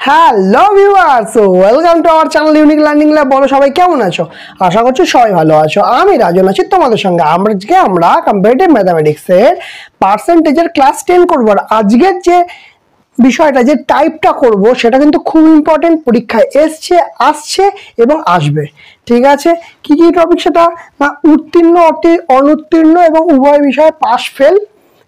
Hello viewers, welcome to our channel unique learning lab. বলো সবাই কেমন আছো? আশা করছি সবাই ভালো আছো। আমি রাজন আছি তোমাদের সঙ্গে। আমরা কম্পারেটিভ ম্যাথামেটিক্সের পার্সেন্টেজের ক্লাস 10 করব। আর আজকের যে বিষয়টা, যে টাইপটা করব, সেটা কিন্তু খুব ইম্পর্টেন্ট, পরীক্ষায় আসছে এবং আসবে। ঠিক আছে, কি কি টপিক সেটা না, উত্তীর্ণ, অনুত্তীর্ণ এবং উভয় বিষয়ে পাস ফেল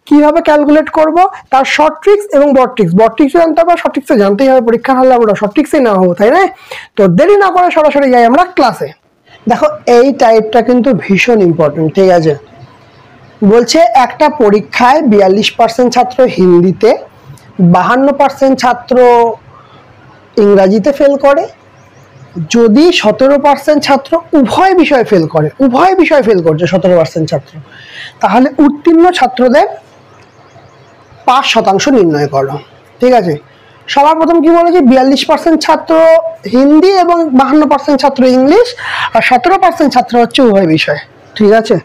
কিভাবে ক্যালকুলেট করব, তার শর্ট ট্রিক্স এবং বড় ট্রিক্স জানতে হবে। শর্ট ট্রিক্স জানতেই হবে, পরীক্ষা হলে আমরা শর্ট ট্রিক্সে না হবো, তাই না? তো দেরি না করে সরাসরি যাই আমরা ক্লাসে। দেখো, এই টাইপটা কিন্তু ভীষণ ইম্পর্টেন্ট। ঠিক আছে, বলছে একটা পরীক্ষায় 42% ছাত্র হিন্দিতে, 52% ছাত্র ইংরাজিতে ফেল করে। যদি 17% ছাত্র উভয় বিষয়ে ফেল করে, উভয় বিষয়ে ফেল করছে 17% ছাত্র, তাহলে উত্তীর্ণ ছাত্রদের 5% নির্ণয় করো। ঠিক আছে, সবার প্রথম কি বলেছি, 42% ছাত্র হিন্দি এবং 52% ছাত্র ইংলিশ, আর 17% ছাত্র হচ্ছে উভয় বিষয়। ঠিক আছে,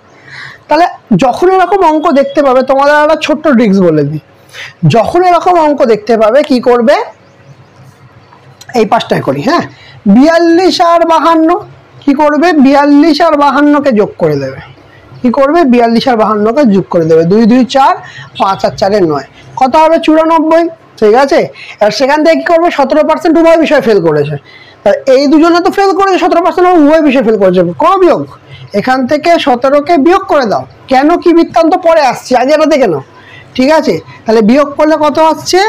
তাহলে যখন এরকম অঙ্ক দেখতে পাবে, তোমাদের একটা ছোট্ট ট্রিক্স বলে দিই। যখন এরকম অঙ্ক দেখতে পাবে, কি করবে, এই পাঁচটায় করি। হ্যাঁ, 42 আর 52 কি করবে, 42 আর 52কে যোগ করে দেবে। কি করবে, 42 আর 52কে যোগ করে দেবে। 2 2 4, 5 আর 4 9, কত হবে, 94। ঠিক আছে, আর সেখান থেকে কি করবে, 17% উভয় বিষয় ফেল করেছে। তাহলে এই দুজনে তো ফেল করেছে, 17% উভয় বিষয় ফেল করেছে। করো বিয়োগ, এখান থেকে 17কে বিয়োগ করে দাও। কেন, কি বৃত্তান্ত পরে আসছে, আগে এটা দেখে নাও। ঠিক আছে, তাহলে বিয়োগ করলে কত আসছে,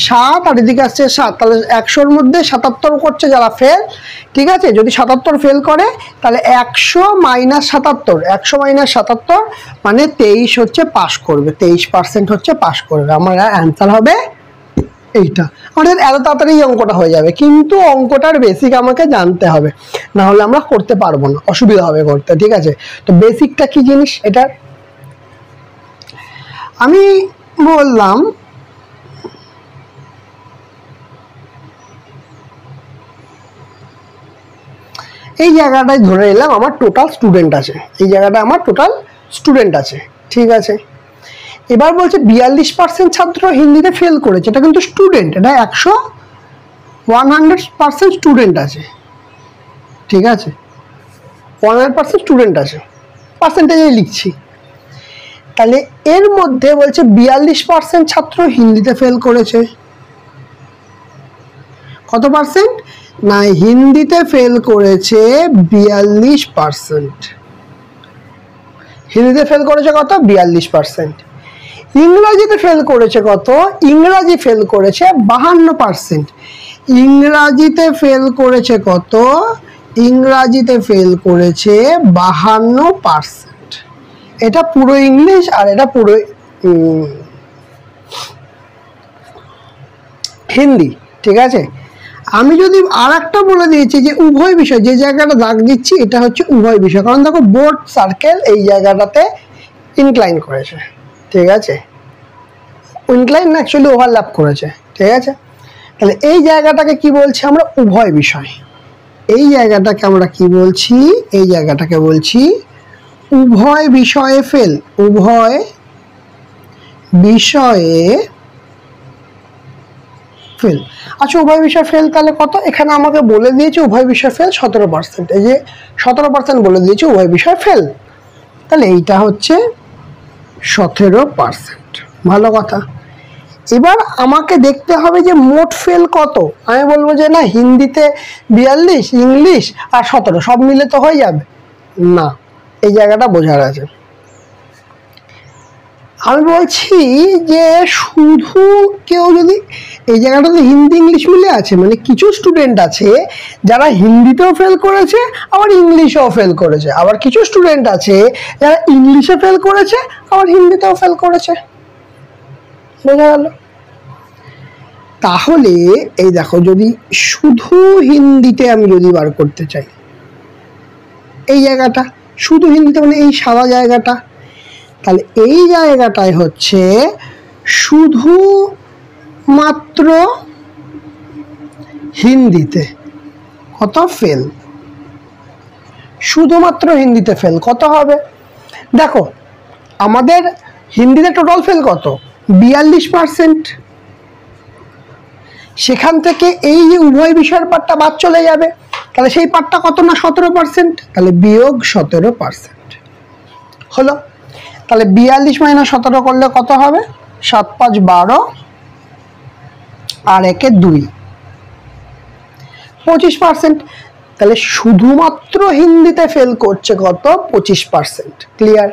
7, আর এদিকে আসছে 7। তাহলে 100-র মধ্যে 77 করছে যারা ফেল। ঠিক আছে, যদি 77 ফেল করে, তাহলে 100 - 77, 100 - 77 মানে 23 হচ্ছে পাস করবে, 23% হচ্ছে পাস করবে। আমার অ্যান্সার হবে এইটা। আমাদের এত তাড়াতাড়ি অঙ্কটা হয়ে যাবে, কিন্তু অঙ্কটার বেসিক আমাকে জানতে হবে, না হলে আমরা করতে পারবো না, অসুবিধা হবে করতে। ঠিক আছে, তো বেসিকটা কি জিনিস, এটা আমি বললাম। এই জায়গাটায় ধরে নিলাম আমার টোটাল স্টুডেন্ট আছে, এই জায়গাটা আমার টোটাল স্টুডেন্ট আছে। ঠিক আছে, এবার বলছে 42% ছাত্র হিন্দিতে ফেল করেছে। এটা কিন্তু স্টুডেন্ট, এটা 100% স্টুডেন্ট আছে। ঠিক আছে, 100% স্টুডেন্ট আছে, পার্সেন্টেজে লিখছি। তাহলে এর মধ্যে বলছে 42% ছাত্র হিন্দিতে ফেল করেছে। কত পার্সেন্ট না, হিন্দিতে ফেল করেছে 42%। হিন্দিতে ফেল করেছে কত, 42%। ইংরাজিতে ফেল করেছে কত, ইংরাজি ফেল করেছে 52%। ইংরাজিতে ফেল করেছে কত, ইংরাজিতে ফেল করেছে 52%। এটা পুরো ইংলিশ আর এটা পুরো হিন্দি। ঠিক আছে, আমি যদি আর একটা বলে দিয়েছি যে উভয় বিষয়, যে জায়গাটা দাগ দিচ্ছি এটা হচ্ছে উভয় বিষয়, কারণ দেখো বোর্ড সার্কেল এই জায়গাটাতে ইনক্লাইন করেছে। ঠিক আছে, ইনক্লাইন না, অ্যাকচুয়ালি ওভারল্যাপ করেছে। ঠিক আছে, তাহলে এই জায়গাটাকে কি বলছি আমরা, উভয় বিষয়। এই জায়গাটাকে আমরা কি বলছি, এই জায়গাটাকে বলছি উভয় বিষয়ে ফেল, উভয় বিষয়ে ফেল। আচ্ছা, উভয় বিষয় ফেল তাহলে কত, এখানে আমাকে বলে দিয়েছে উভয় বিষয় ফেল 17%। এই যে 17% বলে দিয়েছে উভয় বিষয় ফেল, তাহলে এইটা হচ্ছে 17%। ভালো কথা। এবার আমাকে দেখতে হবে যে মোট ফেল কত। আমি বলবো যে না, হিন্দিতে 42, ইংলিশ আর 17 সব মিলে তো হয়ে যাবে না, এই জায়গাটা বোঝার আছে। আমি বলছি যে শুধু কেউ যদি, এই জায়গাটাতে হিন্দি ইংলিশ মিলে আছে, মানে কিছু স্টুডেন্ট আছে যারা হিন্দিতেও ফেল করেছে আবার ইংলিশেও ফেল করেছে, আবার কিছু স্টুডেন্ট আছে যারা ইংলিশে ফেল করেছে আবার হিন্দিতেও ফেল করেছে। বোঝা গেল? তাহলে এই দেখো, যদি শুধু হিন্দিতে আমি যদি বার করতে চাই, এই জায়গাটা শুধু হিন্দিতে মানে এই সাদা জায়গাটা, তাহলে এই জায়গাটায় হচ্ছে শুধু মাত্র হিন্দিতে কত ফেল, শুধুমাত্র হিন্দিতে ফেল কত হবে। দেখো, আমাদের হিন্দিতে টোটাল ফেল কত, 42%, সেখান থেকে এই যে উভয় বিষয়ের পার্টটা বাদ চলে যাবে, তাহলে সেই পার্টটা কত না 17%, তাহলে বিয়োগ 17% হলো। তাহলে 42 মাইনাস 17 করলে কত হবে? 7 5 12 আর 1 2, 25%। তাহলে শুধুমাত্র হিন্দিতে ফেল করছে কত? 25%। ক্লিয়ার?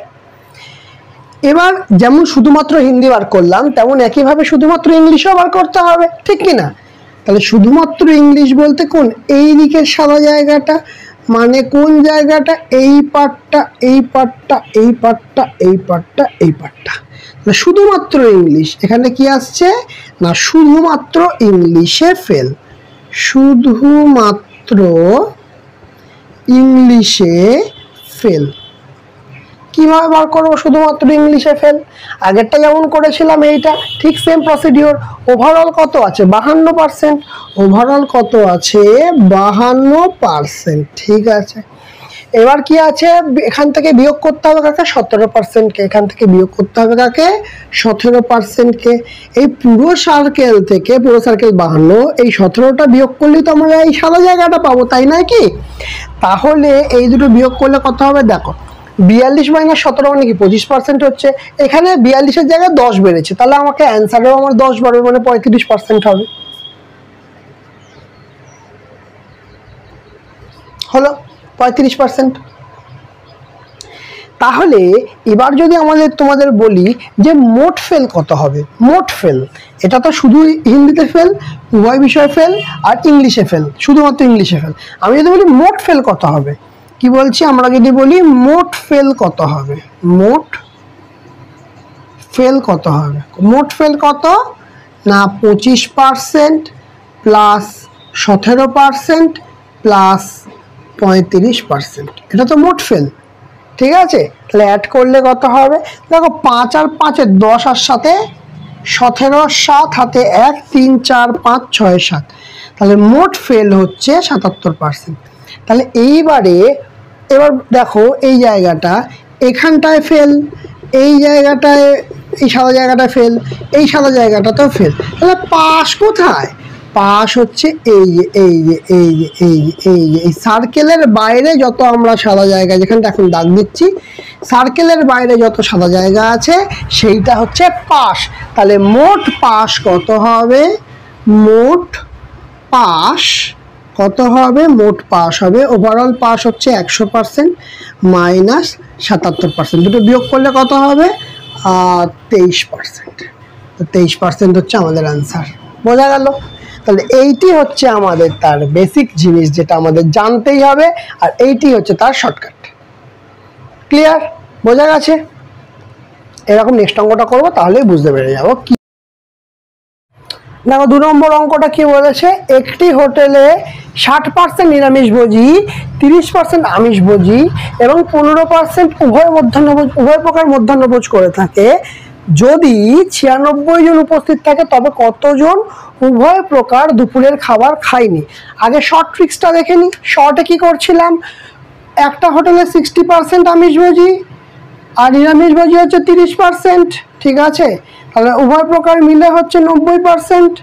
এবার যেমন শুধুমাত্র হিন্দি বার করলাম, তেমন একইভাবে শুধুমাত্র ইংলিশও বার করতে হবে, ঠিক কিনা? তাহলে শুধুমাত্র ইংলিশ বলতে কোন এই দিকের সাদা জায়গাটা, মানে কোন জায়গাটা? এই পার্টটা, এই পার্টটা, এই পার্টটা, এই পার্টটা, এই পার্টটা। তাহলে শুধুমাত্র ইংলিশ, এখানে কি আসছে না শুধুমাত্র ইংলিশে ফেল, শুধুমাত্র ইংলিশে ফেল। কিভাবে বার করবো শুধুমাত্র ইংলিশে ফেল? আগেরটা যেমন করেছিলাম এইটা ঠিক সেম প্রসিডিওর। ওভারঅল কত আছে? 52%। ওভারঅল কত আছে? 52%। ঠিক আছে, এবার কি আছে? এখান থেকে বিয়োগ করতে হবে কাকে? 17%কে। এখান থেকে বিয়োগ করতে হবে কাকে? 17%কে। এই পুরো সার্কেল থেকে, পুরো সার্কেল 52, এই 17টা বিয়োগ করলেই তো আমরা এই সাদা জায়গাটা পাবো, তাই নয় কি? তাহলে এই দুটো বিয়োগ করলে কত হবে? দেখো, 42 মাইনাস 17 মানে কি 25% হচ্ছে। এখানে 42-এর জায়গায় 10 বেড়েছে, তাহলে আমাকে অ্যান্সারেও আমার 10 বাড়বে, মানে 35% হবে। হলো 35%। তাহলে এবার যদি তোমাদের বলি যে মোট ফেল কত হবে? মোট ফেল, এটা তো শুধু হিন্দিতে ফেল, উভয় বিষয়ে ফেল, আর ইংলিশে ফেল, শুধুমাত্র ইংলিশে ফেল। আমি যদি বলি মোট ফেল কত হবে, কি বলছি? আমরা যদি বলি মোট ফেল কত হবে, মোট ফেল কত হবে? মোট ফেল কত না 25% প্লাস 17% প্লাস 35%, এটা তো মোট ফেল। ঠিক আছে, তাহলে অ্যাড করলে কত হবে? দেখো 5 আর 5 10 আর 7 17, 7 হাতে 1, 3 4 5 6 7, তাহলে মোট ফেল হচ্ছে 77%। তাহলে এবার দেখো এই জায়গাটা, এখানটায় ফেল, এই জায়গাটায়, এই সাদা জায়গাটা ফেল, এই সাদা জায়গাটাতেও ফেল। তাহলে পাস কোথায়? পাস হচ্ছে এই যে এই যে এই যে এই যে এই যে এই সার্কেলের বাইরে যত আমরা সাদা জায়গা, যেখানটা এখন দাগ দিচ্ছি, সার্কেলের বাইরে যত সাদা জায়গা আছে সেইটা হচ্ছে পাস। তাহলে মোট পাস কত হবে? মোট পাস কত হবে? মোট পাস হবে, ওভারঅল পাস হচ্ছে 100% মাইনাস 77%, দুটো বিয়োগ করলে কত হবে? 23%। তো 23% হচ্ছে আমাদের আনসার। বোঝা গেল? তাহলে এইটি হচ্ছে আমাদের তার বেসিক জিনিস, যেটা আমাদের জানতেই হবে, আর এইটি হচ্ছে তার শর্টকাট। ক্লিয়ার? বোঝা গেছে? এরকম নেক্সট অঙ্কটা করবো, তাহলেই বুঝতে পেরে যাবো। কি দেখো 2 নম্বর অঙ্কটা কি বলেছে? একটি হোটেলে 60% নিরামিষভোজী, 30% আমিষভোজী এবং 15% উভয় প্রকার মধ্যাহ্নভোজ করে থাকে। যদি 96 জন উপস্থিত থাকে, তবে কতজন উভয় প্রকার দুপুরের খাবার খায়নি? আগে শর্ট ট্রিক্সটা দেখে নি। শর্টে কি করছিলাম? একটা হোটেলে 60% আমিষভোজী আর নিরামিষভোজী হচ্ছে 30%। ঠিক আছে, তাহলে উভয় প্রকার মিলে হচ্ছে 90%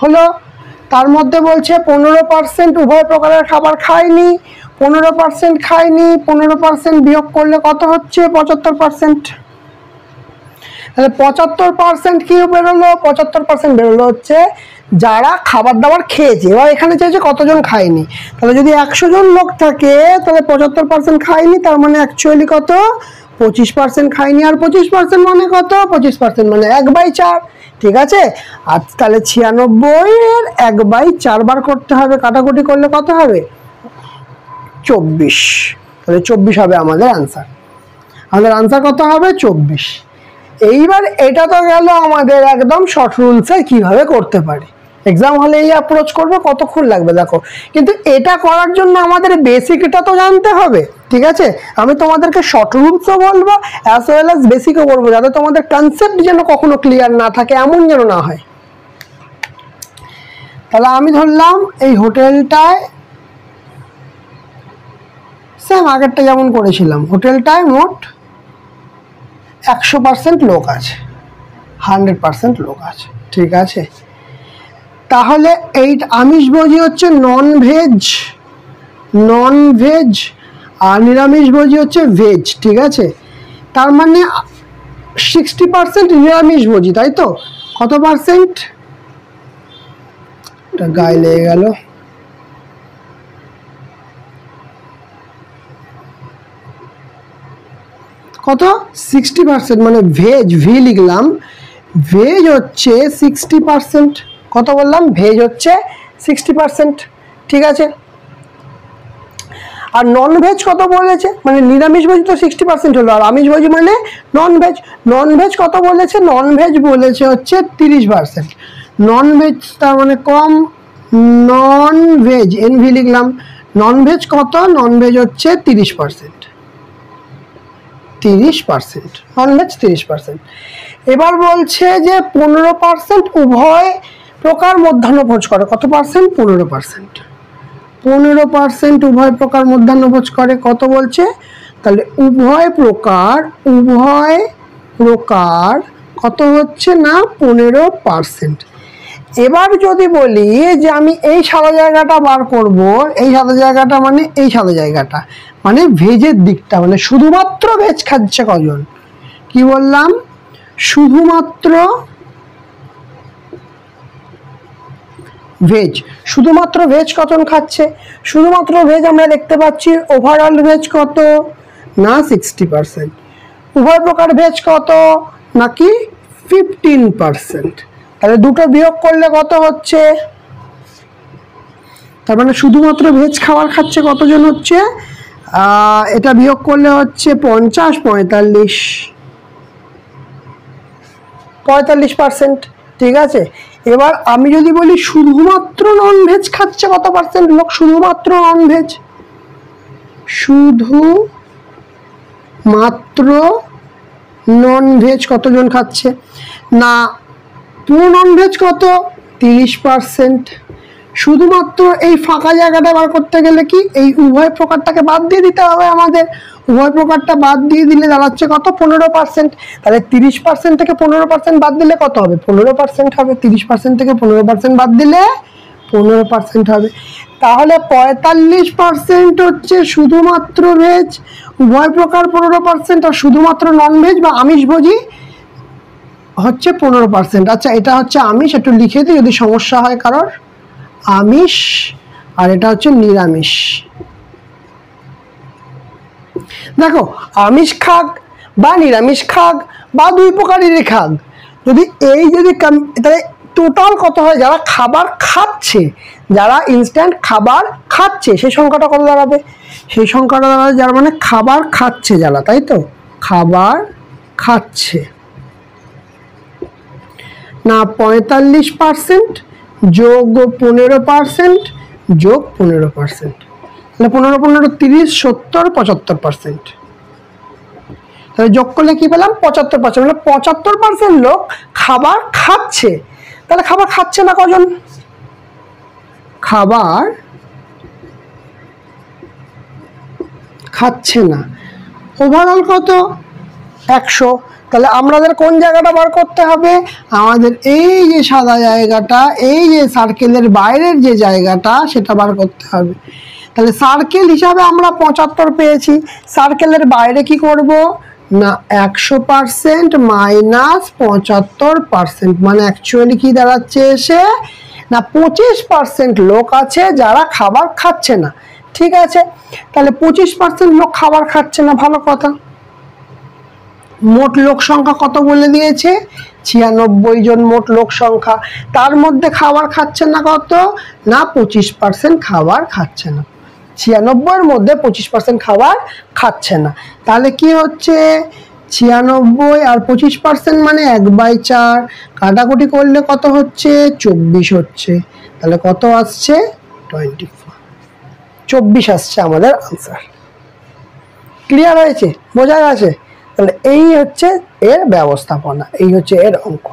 হলো। তার মধ্যে বলছে 15% উভয় প্রকারের খাবার খায়নি, 15% খায়নি, 15% বিয়োগ করলে কত হচ্ছে? 75%। তাহলে 75% কি বেরোলো? 75% বেরোলো হচ্ছে যারা খাবার দাবার খেয়েছে। এবার এখানে চাইছে কতজন খায়নি। তাহলে যদি 100 জন লোক থাকে, তাহলে 75% খায়নি, তার মানে অ্যাকচুয়ালি কত? 25% খায়নি। আর 25% মানে কত? 25% মানে 1/4। ঠিক আছে, আর তাহলে 96-এর 1/4 বার করতে হবে, কাটাকুটি করলে কত হবে? 24। তাহলে 24 হবে আমাদের আনসার। আমাদের আনসার কত হবে? 24। এইবার এটা তো গেল আমাদের একদম শর্ট রুলসে কিভাবে করতে পারি। এক্সাম হলে এই অ্যাপ্রোচ করবে, কতক্ষণ লাগবে দেখো। কিন্তু এটা করার জন্য আমাদের বেসিকটা তো জানতে হবে। ঠিক আছে, আমি তোমাদেরকে শর্ট রুলসও বলবো অ্যাজ ওয়েল অ্যাজ বেসিকও বলবো, যাতে তোমাদের কনসেপ্ট যেন কখনো ক্লিয়ার না থাকে, এমন যেন না হয়। তাহলে আমি ধরলাম এই হোটেলটায় সেম আগেরটা যেমন করেছিলাম, হোটেলটায় মোট 100% লোক আছে, 100% লোক আছে। ঠিক আছে, তাহলে এই আমিষভোজী হচ্ছে নন ভেজ, আর নিরামিষভোজী হচ্ছে ভেজ, ঠিক আছে। তার মানে 60% নিরামিষভোজী, তাই তো? কত পার্সেন্ট? এটা গায়ে লেগে গেল। কত? 60%, মানে ভেজ, ভি লিখলাম, ভেজ হচ্ছে 60%। কত বললাম? ভেজ হচ্ছে 60%, ঠিক আছে। আর নন ভেজ কত বলেছে? মানে নিরামিষ ভোজ তো 60% হলো, আর আমিষ ভোজ মানে নন ভেজ কত বলেছে? নন ভেজ বলেছে হচ্ছে 30%। নন ভেজ তার মানে কম, নন ভেজ এনভি লিখলাম। নন ভেজ কত? নন ভেজ হচ্ছে 30%, নন ভেজ 30%। এবার বলছে যে 15% উভয় প্রকার মধ্যাহ্নভোজ করে। কত পার্সেন্ট? 15%। 15% উভয় প্রকার মধ্যাহ্নভোজ করে। কত বলছে? তাহলে উভয় প্রকার কত হচ্ছে না? 15%। এবার যদি বলি যে আমি এই সাদা জায়গাটা বার করব, এই সাদা জায়গাটা মানে এই সাদা জায়গাটা মানে ভেজের দিকটা, মানে শুধুমাত্র ভেজ খাচ্ছে কজন? কি বললাম? শুধুমাত্র ভেজ কজন খাচ্ছে? শুধুমাত্র ভেজ আমরা দেখতে পাচ্ছি ওভারঅল ভেজ কত না 60%। উভয় প্রকার ভেজ কত নাকি 15%। তাহলে দুটো বিয়োগ করলে কত হচ্ছে? তার মানে শুধুমাত্র ভেজ খাবার খাচ্ছে কতজন হচ্ছে? এটা বিয়োগ করলে হচ্ছে 50, 45%, ঠিক আছে। এবার আমি যদি বলি শুধুমাত্র নন ভেজ খাচ্ছে কত পার্সেন্ট লোক? শুধুমাত্র নন ভেজ কতজন খাচ্ছে না? পুরো নন ভেজ কত? 30%। শুধুমাত্র এই ফাঁকা জায়গাটা বার করতে গেলে কি এই উভয় প্রকারটাকে বাদ দিয়ে দিতে হবে আমাদের। উভয় প্রকারটা বাদ দিয়ে দিলে দাঁড়াচ্ছে কত? 15%। তাহলে 30% থেকে 15% বাদ দিলে কত হবে? 15% হবে। 30% থেকে 15% বাদ দিলে 15% হবে। তাহলে 45% হচ্ছে শুধুমাত্র ভেজ, উভয় প্রকার 15%, আর শুধুমাত্র নন ভেজ বা আমিষভোজী হচ্ছে 15%। আচ্ছা, এটা হচ্ছে আমিষ, একটু লিখে দিই যদি সমস্যা হয় কারোর। আমিষ, আর এটা হচ্ছে নিরামিষ। দেখো, আমিষ খাক বা নিরামিষ খাক বা দুই প্রকারেরই খাক, যদি তাহলে টোটাল কত হয়? যারা খাবার খাচ্ছে, যারা ইনস্ট্যান্ট খাবার খাচ্ছে, সেই সংখ্যাটা কত দাঁড়াবে? সেই সংখ্যাটা দাঁড়াবে যারা মানে খাবার খাচ্ছে যারা, তাই তো? খাবার খাচ্ছে না 45% যোগ 15% যোগ 15%, তাহলে 15 30 70 75%। তাহলে যোগ করলে কি পেলাম? 75%। মানে 75% লোক খাবার খাচ্ছে। তাহলে খাবার খাচ্ছে না কজন? খাবার খাচ্ছে না ওভারঅল কত? 100। তাহলে আমাদের কোন জায়গাটা বার করতে হবে? আমাদের এই যে সাদা জায়গাটা, এই যে সার্কেলের বাইরের যে জায়গাটা, সেটা বার করতে হবে। তাহলে সার্কেল হিসাবে আমরা 75 পেয়েছি। সার্কেলের বাইরে কি করব না 100% মাইনাস 75%, মানে অ্যাকচুয়ালি কি দাঁড়াচ্ছে এসে না 25% লোক আছে যারা খাবার খাচ্ছে না, ঠিক আছে। তাহলে 25% লোক খাবার খাচ্ছে না, ভালো কথা। মোট লোক সংখ্যা কত বলে দিয়েছে? 96 জন মোট লোক সংখ্যা। তার মধ্যে খাবার খাচ্ছে না কত না 25% খাবার খাচ্ছে না। 96 মধ্যে 25% খাবার খাচ্ছে না। তাহলে কি হচ্ছে? 96 আর 25% মানে 1/4, কাটাকুটি করলে কত হচ্ছে? 24 হচ্ছে। তাহলে কত আসছে? 24 আসছে আমাদের আনসার। ক্লিয়ার হয়েছে? বোঝা গেছে? তাহলে এই হচ্ছে এর ব্যবস্থাপনা, এই হচ্ছে এর অঙ্ক।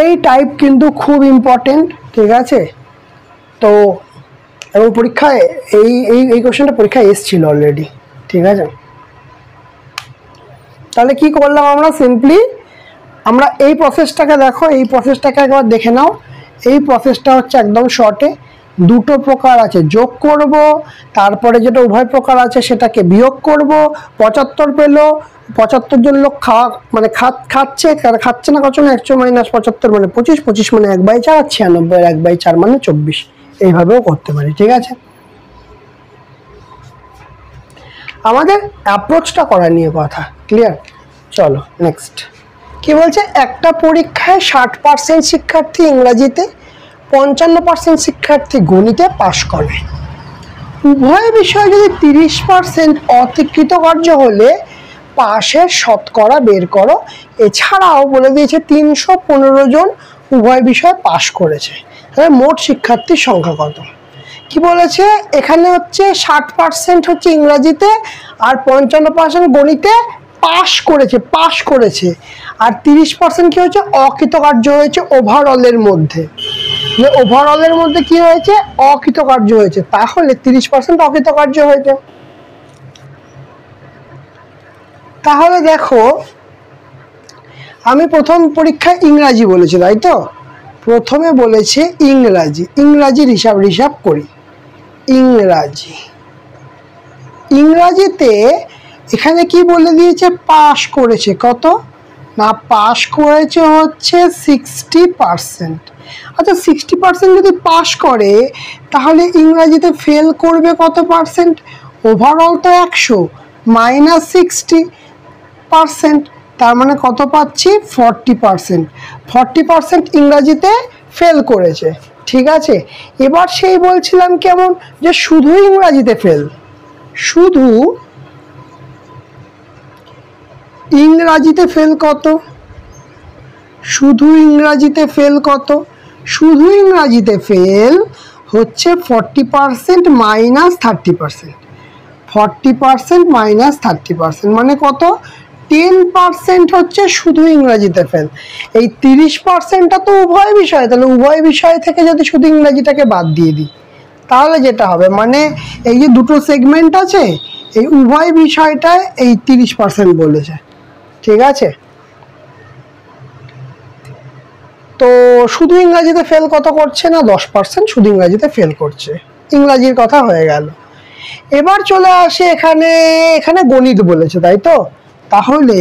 এই টাইপ কিন্তু খুব ইম্পর্টেন্ট, ঠিক আছে। তো এবং পরীক্ষায় এই কোশ্চেনটা পরীক্ষায় এসেছিল অলরেডি, ঠিক আছে। তাহলে কি করলাম আমরা? সিম্পলি আমরা এই প্রসেসটাকে দেখো, এই প্রসেসটাকে একবার দেখে নাও। এই প্রসেসটা হচ্ছে একদম শর্টে, দুটো প্রকার আছে, যোগ করব, তারপরে যেটা উভয় প্রকার আছে সেটাকে বিয়োগ করব। 75 পেলো, 75 জন লোক খাওয়া মানে খাচ্ছে না কত না, 100 মাইনাস 75 মানে 25, 25 মানে 1/4, 96 এর 1/4 মানে 24। এইভাবেও করতে পারি, ঠিক আছে। আমাদের অ্যাপ্রোচটা করা নিয়ে কথা, ক্লিয়ার? চলো নেক্সট কি বলছে, একটা পরীক্ষায় 60% শিক্ষার্থী ইংরাজিতে, 55% শিক্ষার্থী গণিতে পাশ করে। উভয় বিষয়ে যদি 30% অতিকৃতকার্য হলে পাশের শতকরা বের করো। এছাড়াও বলে দিয়েছে 315 জন উভয় বিষয়ে পাশ করেছে। তাহলে মোট শিক্ষার্থীর সংখ্যা কত? কি বলেছে এখানে হচ্ছে 60% হচ্ছে ইংরাজিতে আর 55% গণিতে পাশ করেছে, আর 30% কি হচ্ছে অকৃতকার্য হয়েছে ওভারঅলের মধ্যে। যে ওভারঅলের মধ্যে কি হয়েছে, অকৃতকার্য হয়েছে, তাহলে 30% অকৃতকার্য হয়েছে। তাহলে দেখো আমি প্রথম পরীক্ষায় ইংরাজি বলেছি, তাই তো? প্রথমে বলেছে ইংরাজির হিসাব করি। ইংরাজিতে এখানে কি বলে দিয়েছে, পাশ করেছে কত না, পাশ করেছে হচ্ছে 60%। আচ্ছা 60% যদি পাশ করে তাহলে ইংরাজিতে ফেল করবে কত পার্সেন্ট? ওভারঅল তো 100 মাইনাস 60%, তার মানে কত পাচ্ছি, 40%। 40% ইংরাজিতে ফেল করেছে, ঠিক আছে। এবার সেই বলছিলাম কেমন, যে শুধু ইংরাজিতে ফেল, শুধু ইংরাজিতে ফেল কত, শুধু ইংরাজিতে ফেল হচ্ছে 40% মাইনাস 30%। 40% মাইনাস 30% মানে কত, 10% হচ্ছে শুধু ইংরাজিতে ফেল। এই 30%টা তো উভয় বিষয়, তাহলে উভয় বিষয় থেকে যদি শুধু ইংরাজিটাকে বাদ দিয়ে দিই তাহলে যেটা হবে, মানে এই যে দুটো সেগমেন্ট আছে এই উভয় বিষয়টায় এই 30% বলেছে, ঠিক আছে। তো শুধু ইংরাজিতে ফেল কত করছে না, 10% শুধু ইংরাজিতে ফেল করছে। ইংরাজির কথা হয়ে গেল। এবার চলে আসে এখানে গণিত বলেছে, তাই তো? তাহলে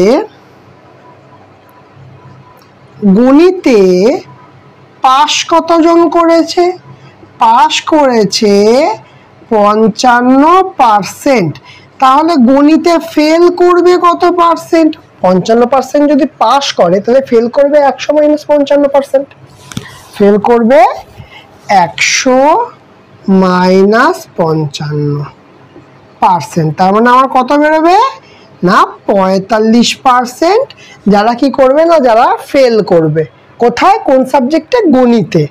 গণিতে পাশ কতজন করেছে? পাশ করেছে 55%। তাহলে গণিতে ফেল করবে কত পার্সেন্ট? 55% যদি পাশ করে তাহলে ফেল করবে 100 মাইনাস 55%, ফেল করবে 100 মাইনাস 55%। তার মানে আমার কত বেরোবে না, 45% যারা কি করবে না, যারা ফেল করবে। কোথায়, কোন সাবজেক্টে? গণিতে,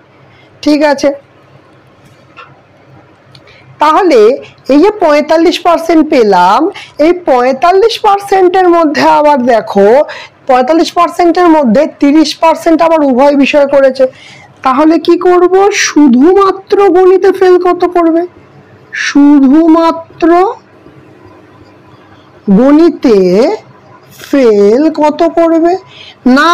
ঠিক আছে। তাহলে এই যে 45% পেলাম, এই 45%-এর মধ্যে আবার দেখো 45%-এর মধ্যে 30% আবার উভয় বিষয় করেছে। তাহলে কি করব, শুধুমাত্র গণিতে ফেল কত করবে? শুধুমাত্র গণিতে ফেল কত করবে না,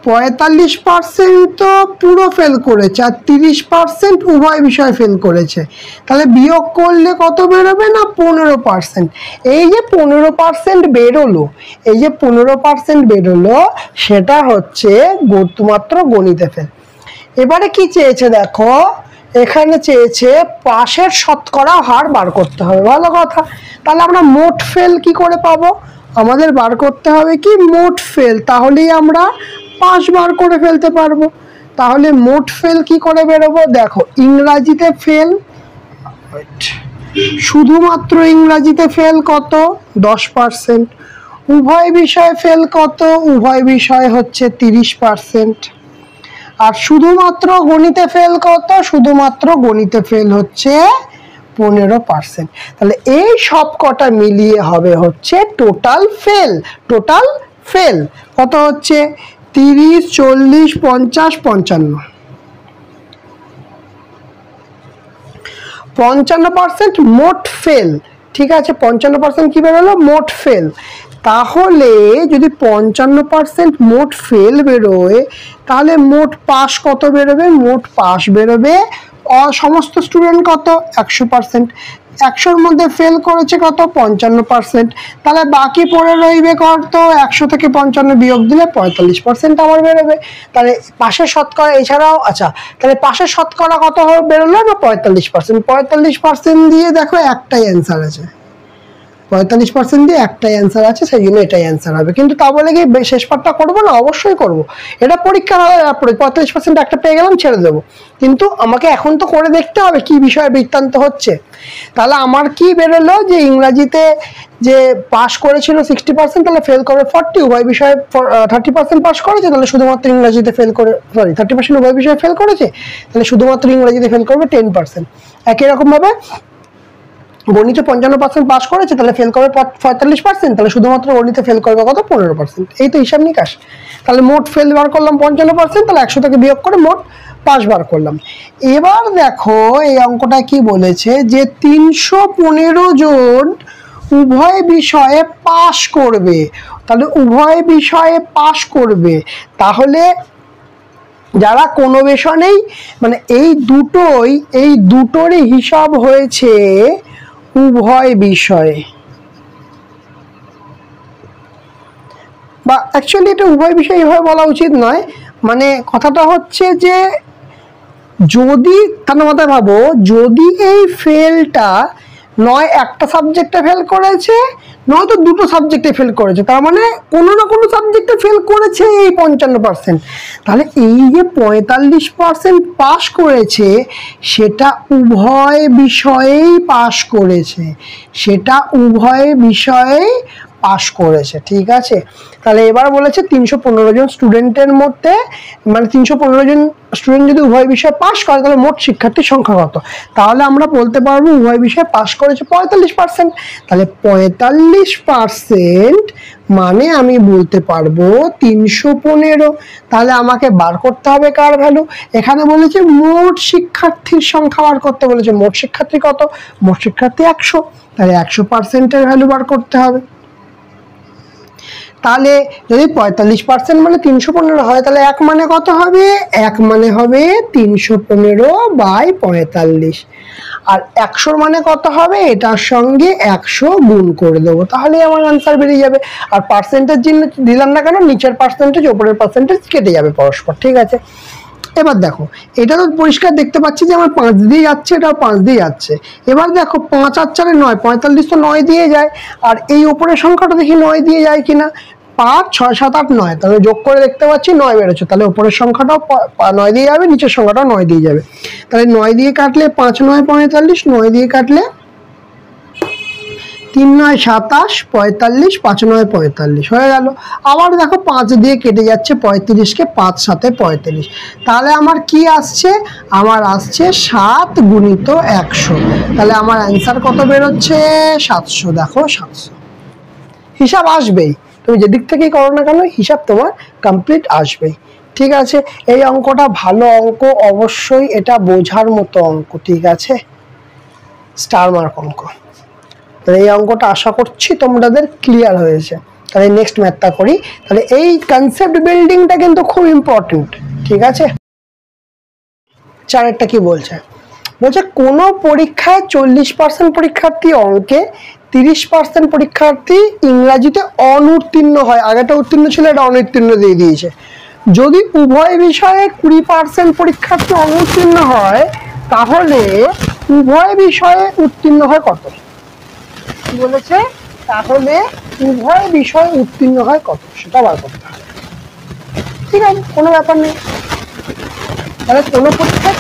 45% তো পুরো ফেল করেছে আর 30% উভয় বিষয় ফেল করেছে। তাহলে বিয়োগ করলে কত বেরোবে না, 15%। এই যে 15% বেরোলো, এই যে 15% বেরোলো সেটা হচ্ছে মাত্র গণিতে ফেল। এবারে কি চেয়েছে দেখো, এখানে চেয়েছে পাশের শতকরা হার বার করতে হবে। ভালো কথা, তাহলে আমরা মোট ফেল কি করে পাবো? আমাদের বার করতে হবে কি, মোট ফেল, তাহলেই আমরা পাশ বার করে ফেলতে পারবো। তাহলে মোট ফেল কি করে বেরোবো, দেখো ইংরাজিতে ফেল, শুধুমাত্র ইংরাজিতে ফেল কত, 10%। উভয় বিষয় ফেল কত, উভয় বিষয় হচ্ছে 30%। আর শুধুমাত্র গণিতে ফেল কত, শুধুমাত্র গণিতে ফেল হচ্ছে 15%। তাহলে এই সব কটা মিলিয়ে হবে হচ্ছে টোটাল ফেল কত হচ্ছে, 30, 40, 50, 55। 55% মোট ফেল, ঠিক আছে। 55% কি বেরোলো, মোট ফেল। তাহলে যদি 55% মোট ফেল বেরোয়, তাহলে মোট পাস কত বেরোবে? মোট পাস বেরোবে সমস্ত স্টুডেন্ট কত? 100%। 100-র মধ্যে ফেল করেছে কত? 55%। তাহলে বাকি পড়ে রইবে কত? 100 থেকে 55 বিয়োগ দিলে 45% আমার বেরোবে। তাহলে পাশের শতকরা এছাড়াও আচ্ছা, তাহলে পাশের শতকরা কত বেরোলো না? 45%। 45% দিয়ে দেখো একটাই অ্যান্সার আছে, 45% দিয়ে একটাই অ্যান্সার আছে, সেই জন্য এটাই অ্যান্সার হবে। কিন্তু তা বলে কি শেষ পার্টটা করবো না? অবশ্যই করব। এটা পরীক্ষা হবে, 45% একটা পেয়ে গেলাম, ছেড়ে দেবো। কিন্তু আমাকে এখন তো করে দেখতে হবে কি বিষয়ে বৃত্তান্ত হচ্ছে। তাহলে আমার কি বেরোলো যে ইংরাজিতে যে পাস করেছিল 60%, তাহলে ফেল করে 40, উভয় বিষয়ে 30% পাস করেছে, তাহলে শুধুমাত্র ইংরাজিতে ফেল করে 30% উভয় বিষয়ে ফেল করেছে, তাহলে শুধুমাত্র ইংরাজিতে ফেল করবে 10%। একই রকমভাবে গণিতে 55% পাস করেছে, তাহলে ফেল করবে 45%, তাহলে শুধুমাত্র গণিতে ফেল করবে কত? 15%। এই তো হিসাব নিকাশ। তাহলে মোট ফেল বার করলাম 55%, তাহলে 100 থেকে বিয়োগ করে মোট পাস বার করলাম। এবার দেখো এই অঙ্কটা কি বলেছে যে 315 জন উভয় বিষয়ে পাস করবে। তাহলে উভয় বিষয়ে পাস করবে, তাহলে যারা কোনো বিষয়েই মানে এই দুটোরই হিসাব হয়েছে উভয় বিষয়ে, বা অ্যাকচুয়ালি এটা উভয় বিষয় এভাবে বলা উচিত নয়। মানে কথাটা হচ্ছে যে যদি তার মাথায় ভাবো, যদি এই ফেলটা নয় একটা সাবজেক্টে ফেল করেছে, নয়তো দুটো সাবজেক্টে ফেল করেছে, তার মানে কোনো না কোনো সাবজেক্টে ফেল করেছে এই 55%। তাহলে এই যে 45% পাস করেছে, সেটা উভয় বিষয়েই পাস করেছে, সেটা উভয় বিষয়েই পাস করেছে। ঠিক আছে, তাহলে এবার বলেছে 315 জন স্টুডেন্টের মধ্যে, মানে 315 জন স্টুডেন্ট যদি উভয় বিষয়ে পাস করে, তাহলে মোট শিক্ষার্থীর সংখ্যা কত? তাহলে আমরা বলতে পারবো উভয় বিষয়ে পাস করেছে 45%। তাহলে 45% মানে আমি বলতে পারবো 315। তাহলে আমাকে বার করতে হবে কার ভ্যালু? এখানে বলেছে মোট শিক্ষার্থীর সংখ্যা বার করতে বলেছে। মোট শিক্ষার্থী কত? মোট শিক্ষার্থী 100, তাহলে 100%-এর ভ্যালু বার করতে হবে। তাহলে যদি 45% মানে 315 হয়, তাহলে 1 মানে কত হবে? 1 মানে হবে 315/45। আর 100 মানে কত হবে? এটার সঙ্গে 100 গুণ করে দেবো, তাহলে আমার আনসার বেরিয়ে যাবে। আর পার্সেন্টেজ চিহ্ন দিলাম না কেন? নিচের পার্সেন্টেজ ওপরের পার্সেন্টেজ কেটে যাবে পরস্পর। ঠিক আছে, এবার দেখো এটা তো পরিষ্কার দেখতে পাচ্ছি যে আমার 5 দিয়ে যাচ্ছে, এটাও 5 দিয়ে যাচ্ছে। এবার দেখো 5 আর 4 9, 45 তো 9 দিয়ে যায়। আর এই উপরের সংখ্যাটা দেখি 9 দিয়ে যায় কিনা। 5 6 7 8 9, তাহলে যোগ করে দেখতে পাচ্ছি 9 বেরোচ্ছে, তাহলে উপরের সংখ্যাটাও 9 দিয়ে যাবে, নিচের সংখ্যাটাও 9 দিয়ে যাবে। তাহলে 9 দিয়ে কাটলে 5 9 45, 9 দিয়ে কাটলে 3 9 27, 45, 5 9 45 হয়ে গেল। আবার দেখো 5 দিয়ে কেটে যাচ্ছে 35-কে, 5 7 35। তাহলে আমার কি আসছে? আমার আসছে 7 গুণিত 100। তাহলে আমার অ্যান্সার কত বেরোচ্ছে? 700। দেখো 700 হিসাব আসবেই, তুমি যেদিক থেকেই করো না কেন হিসাব তোমার কমপ্লিট আসবেই। ঠিক আছে, এই অঙ্কটা ভালো অঙ্ক, অবশ্যই এটা বোঝার মতো অঙ্ক। ঠিক আছে, স্টার মার্ক অঙ্ক। তাহলে এই অঙ্কটা আশা করছি তোমাদের ক্লিয়ার হয়েছে। তাহলে নেক্সট ম্যাথটা করি। তাহলে এই কনসেপ্ট বিল্ডিংটা কিন্তু খুব ইম্পর্টেন্ট। ঠিক আছে, চারেরটা কি বলছে? বলছে কোনো পরীক্ষায় 40% পরীক্ষার্থী অঙ্কে, 30% পরীক্ষার্থী ইংরাজিতে অনুত্তীর্ণ হয়। আগেটা উত্তীর্ণ ছিল, এটা অনুত্তীর্ণ দিয়ে দিয়েছে। যদি উভয় বিষয়ে 20% পরীক্ষার্থী অনুত্তীর্ণ হয়, তাহলে উভয় বিষয়ে উত্তীর্ণ হয় কত? বলেছে তাহলে উভয় বিষয় উত্তীর্ণ হয় কত, সেটা বার করতে হবে। ঠিক আছে, কোনো ব্যাপার নেই। তাহলে কোনো পরীক্ষায়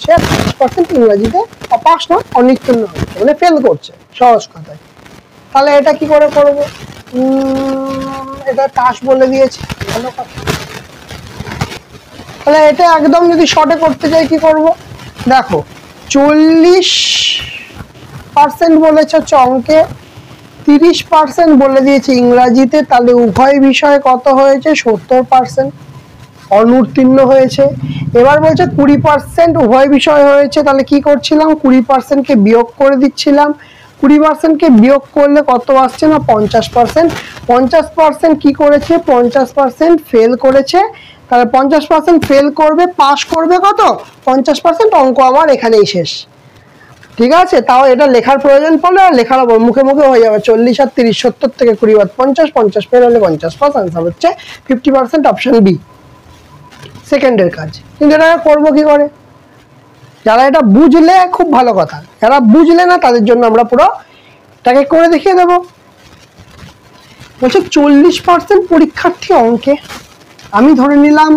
40% ইংরাজিতে পাস না, অনুত্তীর্ণ হচ্ছে, মানে ফেল করছে সহজ কথায়। তাহলে এটা কি করে করবো? এটা পাস বলে দিয়েছে, ভালো কথা। তাহলে এটা একদম যদি শর্টে করতে চাই কি করব? দেখো 40% বলেছে হচ্ছে অঙ্কে, 30% বলে দিয়েছে ইংরাজিতে, তাহলে উভয় বিষয়ে কত হয়েছে? 70% অনুত্তীর্ণ হয়েছে। এবার বলছে 20% উভয় বিষয় হয়েছে, তাহলে কি করছিলাম? 20%-কে বিয়োগ করে দিচ্ছিলাম, 20%কে বিয়োগ করলে কত আসছে না 50%। 50% কি করেছে, 50% ফেল করেছে। তাহলে 50% ফেল করবে, পাস করবে কত 50%। অঙ্ক আমার এখানেই শেষ। ঠিক আছে, তাও এটা লেখার প্রয়োজন পড়লে আর লেখার মুখে মুখে হয়ে যাবে। 40 আর 30, 70 থেকে 20 বাদ 50, 50 ফেল হলে 50 পাস। আনসার হচ্ছে 50%, অপশন বি সেকেন্ডের কাজ। কিন্তু এটা করবো কি করে? যারা এটা বুঝলে খুব ভালো কথা, যারা বুঝলে না তাদের জন্য আমরা পুরো এটাকে করে দেখিয়ে দেবো। বলছে 40% পরীক্ষার্থী অঙ্কে, আমি ধরে নিলাম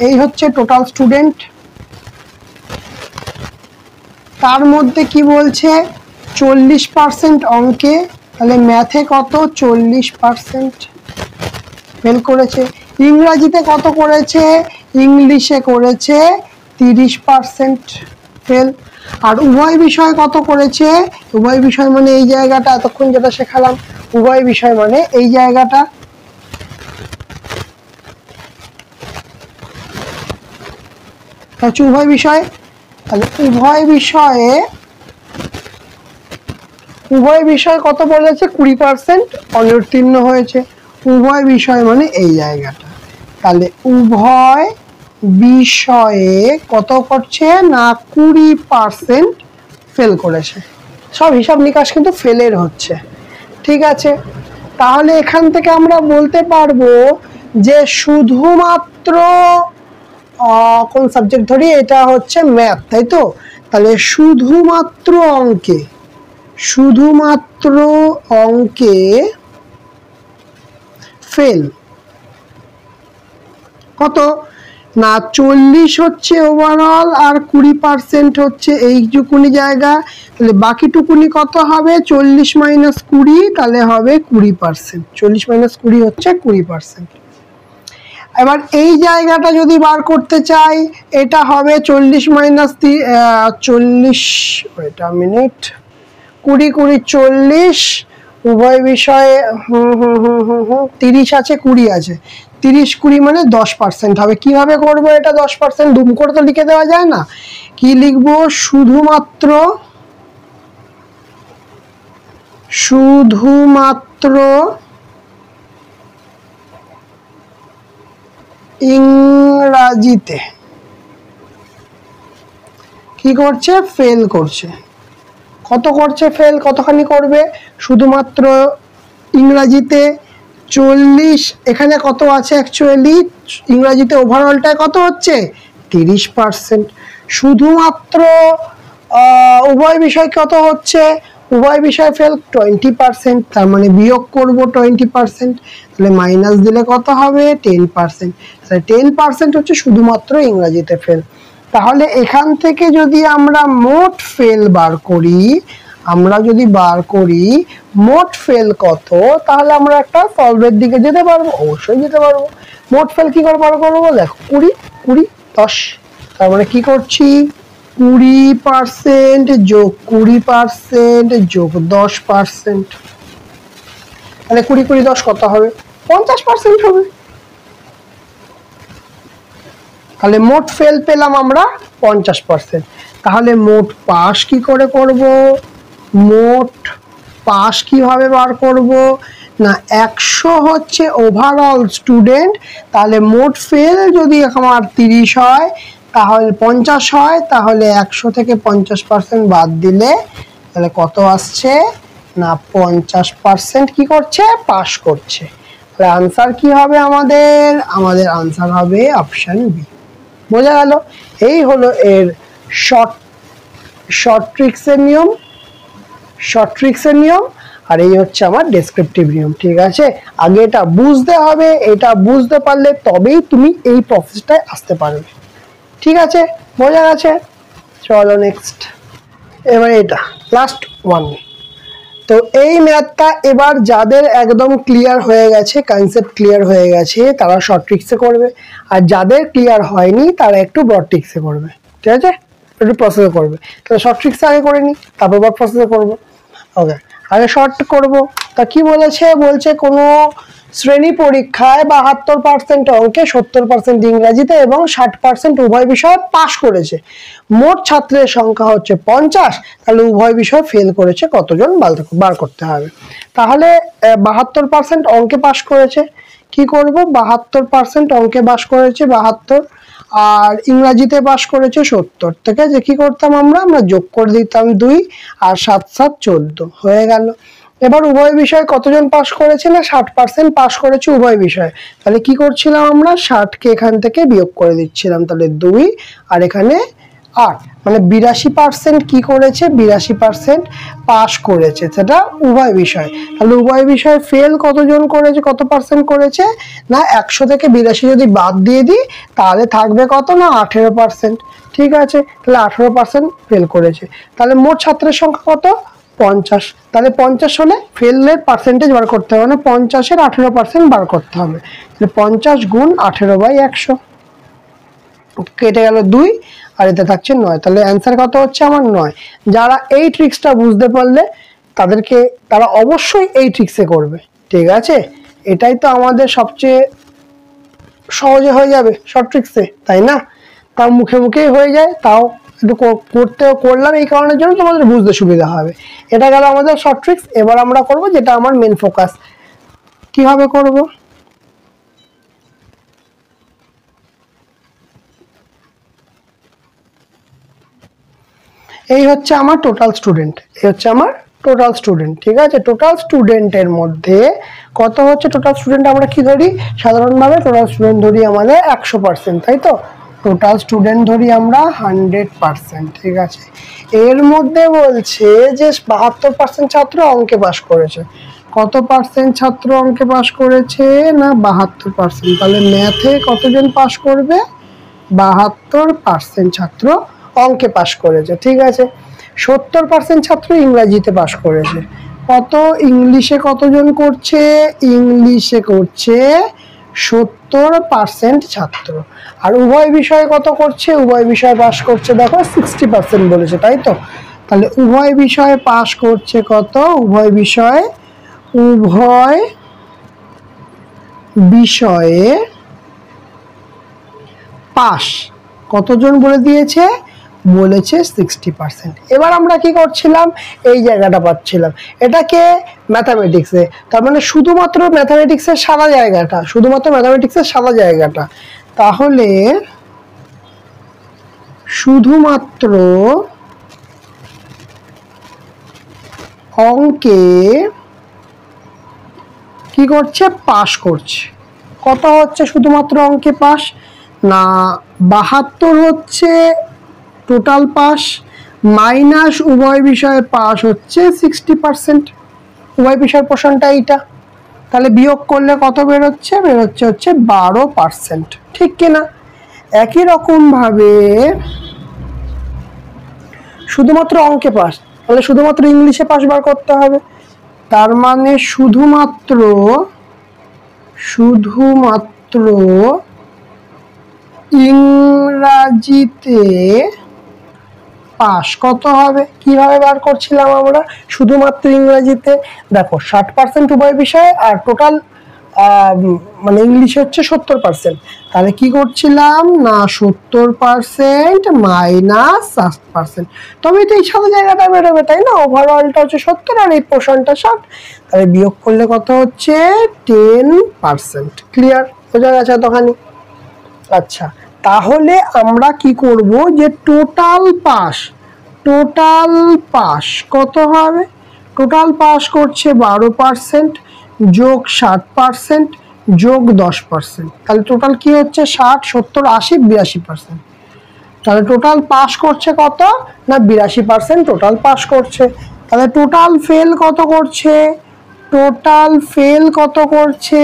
এই হচ্ছে টোটাল স্টুডেন্ট। তার মধ্যে কি বলছে 40% অঙ্কে, তাহলে ম্যাথে কত 40% ফেল করেছে। ইংরাজিতে কত করেছে, ইংলিশে করেছে 30% ফেল। আর উভয় বিষয় কত করেছে, উভয় বিষয় মানে এই জায়গাটা এতক্ষণ যেটা শেখালাম, উভয় বিষয় মানে এই জায়গাটা। উভয় বিষয়, তাহলে উভয় বিষয় কত বলেছে 20% অনুত্তীর্ণ হয়েছে। উভয় বিষয় মানে এই জায়গাটা, তাহলে উভয় বিষয়ে কত করছে না 20% ফেল করেছে। সব হিসাব নিকাশ কিন্তু ফেলের হচ্ছে। ঠিক আছে, তাহলে এখান থেকে আমরা বলতে পারবো যে শুধুমাত্র কোন সাবজেক্ট ধরি, এটা হচ্ছে ম্যাথ, তাই তো। তাহলে শুধুমাত্র অঙ্কে ফেল কত না 40 হচ্ছে ওভারঅল, আর 20% হচ্ছে এইটুকুনি জায়গা। তাহলে বাকিটুকুনি কত হবে 40 মাইনাস 20, তাহলে হবে 20%। 40 মাইনাস 20 হচ্ছে 20%। এবার এই জায়গাটা যদি বার করতে চাই, এটা হবে 40 মাইনাস 40, ওয়েট আ মিনিট, 20 20 40, উভয় বিষয়ে 30 আছে 20 আছে, 30 20 মানে 10% হবে। কিভাবে করবো এটা 10%? দুম করে তো লিখে দেওয়া যায় না। কি লিখবো, শুধুমাত্র ইংরাজিতে কি করছে, ফেল করছে। কত করছে ফেল, কতখানি করবে, শুধুমাত্র ইংরাজিতে 40, এখানে কত আছে অ্যাকচুয়ালি ইংরাজিতে ওভারঅলটায় কত হচ্ছে 30%। শুধুমাত্র উভয় বিষয় কত হচ্ছে, উভয় বিষয় ফেল 20%, তার মানে বিয়োগ করব 20%, তাহলে মাইনাস দিলে কত হবে 10%। তাহলে 10% হচ্ছে শুধুমাত্র ইংরাজিতে ফেল। তাহলে এখান থেকে যদি আমরা মোট ফেল বার করি, মোট ফেল কত, তাহলে আমরা একটা সলভের দিকে যেতে পারবো, অবশ্যই যেতে পারবো। মোট ফেল কি করে বার করবো, দেখো 20 20 10, তার মানে কি করছি 20% যোগ 20% যোগ 10%, তাহলে 20 20 10 কত হবে 50% হবে। তাহলে মোট ফেল পেলাম আমরা 50%। তাহলে মোট পাস কি করে করব, মোট পাস কিভাবে বার করব না 100 হচ্ছে ওভারঅল স্টুডেন্ট, তাহলে মোট ফেল যদি আমার 30 হয়, তাহলে 50 হয়, তাহলে 100 থেকে 50% বাদ দিলে তাহলে কত আসছে না 50% কি করছে, পাস করছে। তাহলে আনসার কি হবে আমাদের আনসার হবে অপশন বি। বোঝা গেল? এই হলো এর শর্ট ট্রিক্সের নিয়ম, আর এই হচ্ছে আমার ডেসক্রিপটিভ নিয়ম। ঠিক আছে, আগে এটা বুঝতে হবে, এটা বুঝতে পারলে তবেই তুমি এই প্রসেসটায় আসতে পারবে। ঠিক আছে, বোঝা গেছে? চলো নেক্সট। এবার এটা লাস্ট ওয়ান। তো এই ম্যাথটা এবার যাদের একদম ক্লিয়ার হয়ে গেছে, কনসেপ্ট ক্লিয়ার হয়ে গেছে, তারা শর্ট ট্রিক্সে করবে, আর যাদের ক্লিয়ার হয়নি তারা একটু ব্রড ট্রিক্সে করবে। ঠিক আছে, একটু প্রসেসে করবে। তাহলে শর্ট ট্রিক্সে আগে করে নিই, তারপর প্রসেসে করবো। ওকে, আগে শর্ট করব। তা কি বলছে কোনো শ্রেণী পরীক্ষায় 72% অঙ্কে, 70% ইংরাজিতে এবং 60% উভয় বিষয়ে পাশ করেছে। মোট ছাত্রের সংখ্যা হচ্ছে 50, তাহলে উভয় বিষয়ে ফেল করেছে কতজন বার করতে হবে। তাহলে 72% অঙ্কে পাশ করেছে, কি করব, 72% অঙ্কে পাশ করেছে 72, আর ইংরাজিতে পাশ করেছে 70 থেকে যে কি করতাম আমরা যোগ করে দিতাম 2 আর 7 7 14 হয়ে গেল। এবার উভয় বিষয়ে কতজন পাশ করেছে না 60% পাশ করেছে উভয় বিষয়ে, তাহলে কি করছিলাম আমরা 60 কে এখান থেকে বিয়োগ করে দিচ্ছিলাম, তাহলে 2 আর এখানে 8, মানে 82% কি করেছে, 82% পাশ করেছে, সেটা উভয় বিষয়। তাহলে উভয় বিষয়ে ফেল কতজন করেছে, কত পার্সেন্ট করেছে না 100 থেকে 82 যদি বাদ দিয়ে দিই তাহলে থাকবে কত না 18%। ঠিক আছে, তাহলে 18% ফেল করেছে। তাহলে মোট ছাত্রের সংখ্যা কত, 50। তাহলে 50 হলে ফেলের পার্সেন্টেজ বার করতে হবে, না 50-এর 18% বার করতে হবে। তাহলে 50 গুণ 18/100, কেটে গেল 2 আর এতে থাকছে 9, তাহলে অ্যান্সার কত হচ্ছে আমার 9। যারা এই ট্রিক্সটা বুঝতে পারলে তারা অবশ্যই এই ট্রিক্সে করবে। ঠিক আছে, এটাই তো আমাদের সবচেয়ে সহজে হয়ে যাবে শর্ট ট্রিক্সে, তাই না? তাও মুখে মুখেই হয়ে যায়, তাও একটু করলাম এই কারণের জন্য তোমাদের বুঝতে সুবিধা হবে। এটা গেল আমাদের শর্ট ট্রিক্স। এবার আমরা করব যেটা আমার মেন ফোকাস, কিভাবে করব। এই হচ্ছে আমার টোটাল স্টুডেন্ট, এই হচ্ছে আমার টোটাল স্টুডেন্ট। ঠিক আছে, টোটাল স্টুডেন্টের মধ্যে কত হচ্ছে, টোটাল স্টুডেন্ট আমরা কি ধরি, সাধারণভাবে টোটাল স্টুডেন্ট ধরি আমাদের 100%, তাই তো? টোটাল স্টুডেন্ট ধরি আমরা 100%। ঠিক আছে, এর মধ্যে বলছে যে 72% ছাত্র অঙ্কে পাশ করেছে। কত পার্সেন্ট ছাত্র অঙ্কে পাশ করেছে না 72%। তাহলে ম্যাথে কতজন পাশ করবে, 72% ছাত্র অঙ্কে পাশ করেছে। ঠিক আছে, 70% ছাত্র ইংরাজিতে পাশ করেছে। কত, ইংলিশে কতজন করছে, ইংলিশে করছে 70% ছাত্র। আর উভয় বিষয়ে কত করছে, উভয় বিষয়ে পাশ করছে দেখো 60% বলেছে, তাই তো? তাহলে উভয় বিষয়ে পাশ করছে কত, উভয় বিষয়ে পাশ কতজন বলে দিয়েছে, বলেছে 60%। এবার আমরা কি করছিলাম, এই জায়গাটা পাচ্ছিলাম, এটাকে ম্যাথামেটিক্সে, তার মানে শুধুমাত্র ম্যাথামেটিক্সের সাদা জায়গাটা, তাহলে শুধুমাত্র অঙ্কে কি করছে, পাশ করছে। কত হচ্ছে শুধুমাত্র অঙ্কে পাশ না 72 হচ্ছে টোটাল পাস, মাইনাস উভয় বিষয়ে পাস হচ্ছে 60%। উভয় বিষয়ের পোর্শনটা এইটা, তাহলে বিয়োগ করলে কত বেরোচ্ছে, হচ্ছে 12%। ঠিক কিনা? একই রকম ভাবে শুধুমাত্র অঙ্কে পাস, তাহলে শুধুমাত্র ইংলিশে পাস বার করতে হবে, তার মানে শুধুমাত্র ইংরাজিতে পাস কত হবে, কিভাবে বার করছিলাম আমরা, শুধুমাত্র ইংরাজিতে দেখো 60% উভয় বিষয়ে আর টোটাল মানে ইংলিশ হচ্ছে 70%, তাহলে কি করছিলাম না 70% মাইনাস 60%, তবে তো এই সাদা জায়গাটা বেরোবে, তাই না? ওভারঅলটা হচ্ছে 70 আর এই পোর্শনটা 60, তাহলে বিয়োগ করলে কত হচ্ছে 10%। ক্লিয়ার, বোঝা গেছে এতখানি? আচ্ছা, তাহলে আমরা কি করব যে টোটাল পাস কত হবে, টোটাল পাস করছে 12% যোগ 60% যোগ 10%, তাহলে টোটাল কি হচ্ছে 60 70 80 82%। তাহলে টোটাল পাস করছে কত না 82% টোটাল পাস করছে। তাহলে টোটাল ফেল কত করছে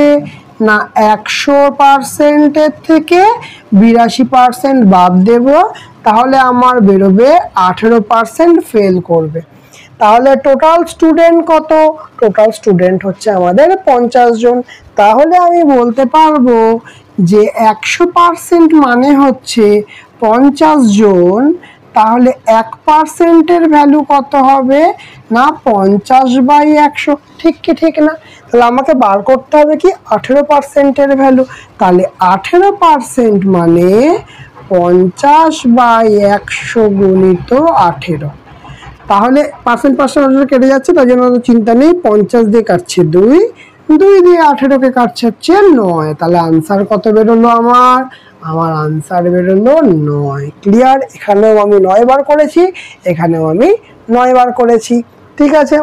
না 100%-এর থেকে 82% বাদ দেব, তাহলে আমার বেরোবে 18% ফেল করবে। তাহলে টোটাল স্টুডেন্ট কত, টোটাল স্টুডেন্ট হচ্ছে আমাদের 50 জন। তাহলে আমি বলতে পারবো যে 100% মানে হচ্ছে 50 জন, তাহলে 1%-এর ভ্যালু কত হবে না 50/100। ঠিক কি ঠিক না? তাহলে আমাকে বার করতে হবে কি 18%-এর ভ্যালু। তাহলে 18% মানে 50/100 গুণিত 18। তাহলে পার্সেন্ট কেটে যাচ্ছে, তাই জন্য চিন্তা নেই। 50 দিয়ে কাটছে 2, 2 দিয়ে 18কে কাটছে হচ্ছে 9। তাহলে আনসার কত বেরোলো আমার আনসার বেরোলো 9। ক্লিয়ার? এখানেও আমি 9 বার করেছি, এখানেও আমি 9 বার করেছি। ঠিক আছে,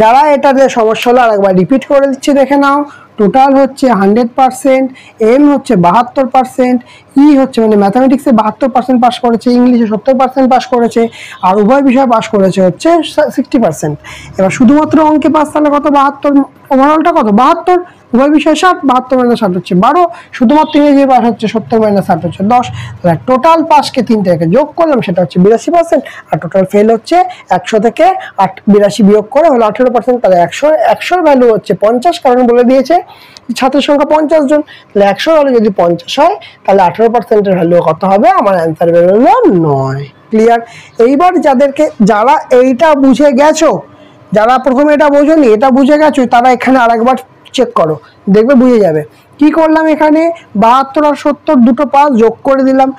যারা এটাতে সমস্যা হলো আরেকবার রিপিট করে দিচ্ছি, দেখে নাও। টোটাল হচ্ছে 100%, এম হচ্ছে 72%, ই হচ্ছে মানে ম্যাথামেটিক্সে 72% পাস করেছে, ইংলিশে 70% পাস করেছে, আর উভয় বিষয় পাস করেছে হচ্ছে 60%। এবার শুধুমাত্র অঙ্কে পাস, তাহলে কত 72, ওভারঅলটা কত 72, উভয় বিষয় 60, 72 - 60 হচ্ছে 12, শুধুমাত্র ইংরেজি পাস হচ্ছে 70 - 60 হচ্ছে 10। তাহলে টোটাল পাসকে 3 থেকে যোগ করলাম, সেটা হচ্ছে 82%, আর টোটাল ফেল হচ্ছে 100 থেকে 82 বিয়োগ করে হলো 18%। তাহলে 100-100-র ভ্যালু হচ্ছে 50, কারণ বলে দিয়েছে ছাত্রের সংখ্যা 50 জন। তাহলে 100 হলে যদি 50 হয়, তাহলে 18%-এর ভ্যালু কত হবে? আমার অ্যান্সার বেরোলো 9। ক্লিয়ার? এইবার যারা এইটা বুঝে গেছো, যারা প্রথমে এটা বোঝোনি, এটা বুঝে গেছো, তারা এখানে আরেকবার চেক করো, দেখবে বুঝে যাবে। কি করলাম এখানে 72 আর 70 দুটো পাস যোগ করে দিলাম,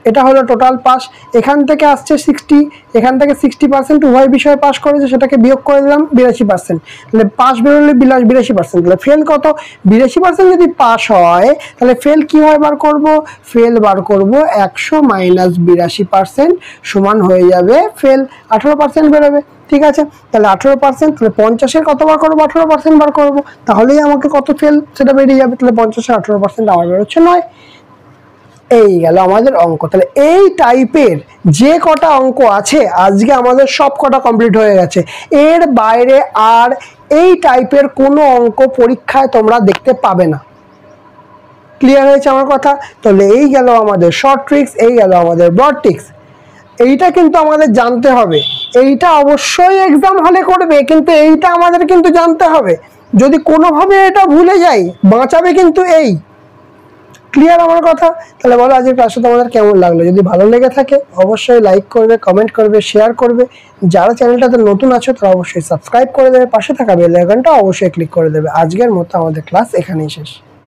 এটা হলো টোটাল পাস। এখান থেকে আসছে 60, এখান থেকে 60% উভয় বিষয়ে পাস করেছে, সেটাকে বিয়োগ করে দিলাম 82%। তাহলে পাস বেরোলে 82%। তাহলে ফেল কত? 82% যদি পাস হয়, তাহলে ফেল কি হয় বার করব? ফেল বার করব 100 - 82% সমান হয়ে যাবে ফেল 18% বেরোবে। ঠিক আছে, তাহলে 18%, তাহলে 50-এর কত বার করবো? 18% বার করবো, তাহলেই আমাকে কত ফেল সেটা বেরিয়ে যাবে। তাহলে 50-এ 18% আমার বেরোচ্ছে 9। এই গেল আমাদের অঙ্ক। তাহলে এই টাইপের যে কটা অঙ্ক আছে আজকে আমাদের সব কটা কমপ্লিট হয়ে গেছে। এর বাইরে আর এই টাইপের কোনো অঙ্ক পরীক্ষায় তোমরা দেখতে পাবে না। ক্লিয়ার হয়েছে আমার কথা? তাহলে এই গেল আমাদের শর্ট ট্রিক্স, এই গেল আমাদের ব্রড ট্রিক্স। এইটা কিন্তু আমাদের জানতে হবে, এইটা অবশ্যই এক্সাম হলে করবে, কিন্তু এইটা আমাদের কিন্তু জানতে হবে। যদি কোনোভাবে এটা ভুলে যাই, বাঁচাবে কিন্তু এই। ক্লিয়ার আমার কথা? তাহলে বলো আজকের ক্লাসটা তোমাদের কেমন লাগলো? যদি ভালো লেগে থাকে অবশ্যই লাইক করবে, কমেন্ট করবে, শেয়ার করবে। যারা চ্যানেলটাতে নতুন আছো তারা অবশ্যই সাবস্ক্রাইব করে দেবে, পাশে থাকা বেল আইকনটা অবশ্যই ক্লিক করে দেবে। আজকের মতো আমাদের ক্লাস এখানেই শেষ।